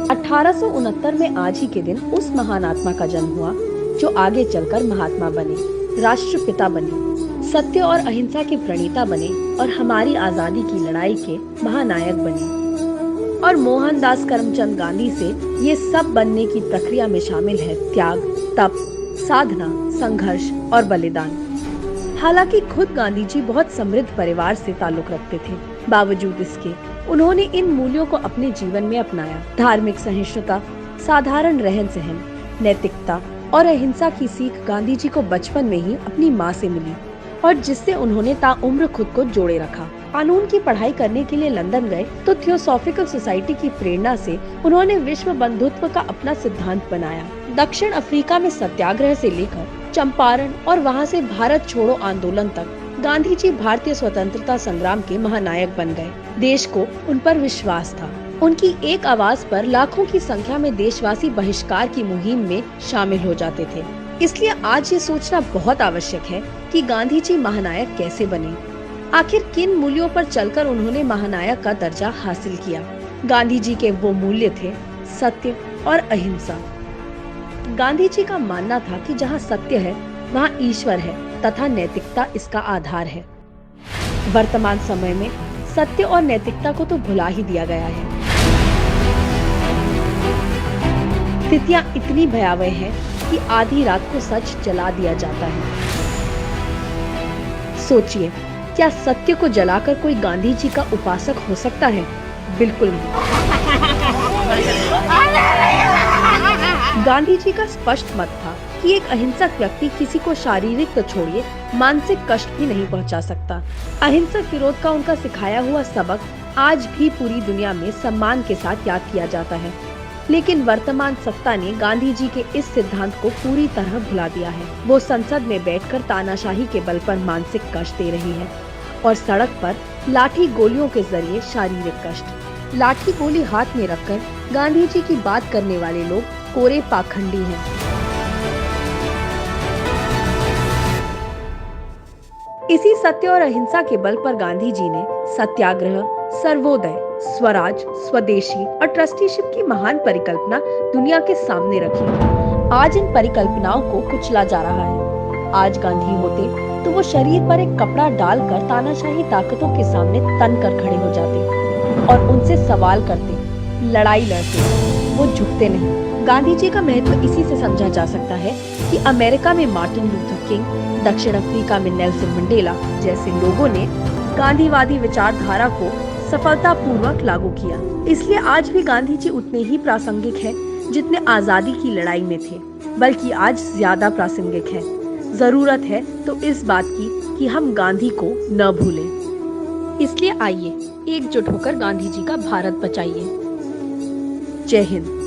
1869 में आज ही के दिन उस महान आत्मा का जन्म हुआ जो आगे चलकर महात्मा बने, राष्ट्रपिता बने, सत्य और अहिंसा के प्रणेता बने और हमारी आजादी की लड़ाई के महानायक बने। और मोहनदास करमचंद गांधी से ये सब बनने की प्रक्रिया में शामिल है त्याग, तप, साधना, संघर्ष और बलिदान। हालांकि खुद गांधी जी बहुत समृद्ध परिवार से ताल्लुक रखते थे, बावजूद इसके उन्होंने इन मूल्यों को अपने जीवन में अपनाया। धार्मिक सहिष्णुता, साधारण रहन सहन, नैतिकता और अहिंसा की सीख गांधी जी को बचपन में ही अपनी माँ से मिली और जिससे उन्होंने ताउम्र खुद को जोड़े रखा। कानून की पढ़ाई करने के लिए लंदन गए तो थियोसॉफिकल सोसाइटी की प्रेरणा से उन्होंने विश्व बंधुत्व का अपना सिद्धांत बनाया। दक्षिण अफ्रीका में सत्याग्रह से लेकर चंपारण और वहां से भारत छोड़ो आंदोलन तक गांधी जी भारतीय स्वतंत्रता संग्राम के महानायक बन गए। देश को उन पर विश्वास था। उनकी एक आवाज पर लाखों की संख्या में देशवासी बहिष्कार की मुहिम में शामिल हो जाते थे। इसलिए आज ये सोचना बहुत आवश्यक है कि गांधी जी महानायक कैसे बने, आखिर किन मूल्यों पर चलकर उन्होंने महानायक का दर्जा हासिल किया। गांधी जी के वो मूल्य थे सत्य और अहिंसा। गांधी जी का मानना था कि जहाँ सत्य है वहाँ ईश्वर है तथा नैतिकता इसका आधार है। वर्तमान समय में सत्य और नैतिकता को तो भुला ही दिया गया है। स्थितियाँ इतनी भयावह है कि आधी रात को सच जला दिया जाता है। सोचिए, क्या सत्य को जलाकर कोई गांधी जी का उपासक हो सकता है? बिल्कुल नहीं। गांधी जी का स्पष्ट मत था कि एक अहिंसक व्यक्ति किसी को शारीरिक तो छोड़िए मानसिक कष्ट भी नहीं पहुंचा सकता। अहिंसक विरोध का उनका सिखाया हुआ सबक आज भी पूरी दुनिया में सम्मान के साथ याद किया जाता है। लेकिन वर्तमान सत्ता ने गांधी जी के इस सिद्धांत को पूरी तरह भुला दिया है। वो संसद में बैठकर तानाशाही के बल पर मानसिक कष्ट दे रही है और सड़क पर लाठी गोलियों के जरिए शारीरिक कष्ट। लाठी गोली हाथ में रखकर गांधी जी की बात करने वाले लोग कोरे पाखंडी हैं। इसी सत्य और अहिंसा के बल पर गांधी जी ने सत्याग्रह, सर्वोदय, स्वराज, स्वदेशी और ट्रस्टीशिप की महान परिकल्पना दुनिया के सामने रखी। आज इन परिकल्पनाओं को कुचला जा रहा है। आज गांधी होते तो वो शरीर पर एक कपड़ा डालकर तानाशाही ताकतों के सामने तन कर खड़े हो जाते और उनसे सवाल करते, लड़ाई लड़ते। वो झुकते नहीं। गांधी जी का महत्व इसी से समझा जा सकता है कि अमेरिका में मार्टिन लूथर किंग, दक्षिण अफ्रीका में नेल्सन मंडेला जैसे लोगों ने गांधीवादी विचारधारा को सफलतापूर्वक लागू किया। इसलिए आज भी गांधी जी उतने ही प्रासंगिक हैं जितने आजादी की लड़ाई में थे, बल्कि आज ज्यादा प्रासंगिक है। जरूरत है तो इस बात की कि हम गांधी को न भूलें। इसलिए आइए एकजुट होकर गांधी जी का भारत बचाइए। जय हिंद।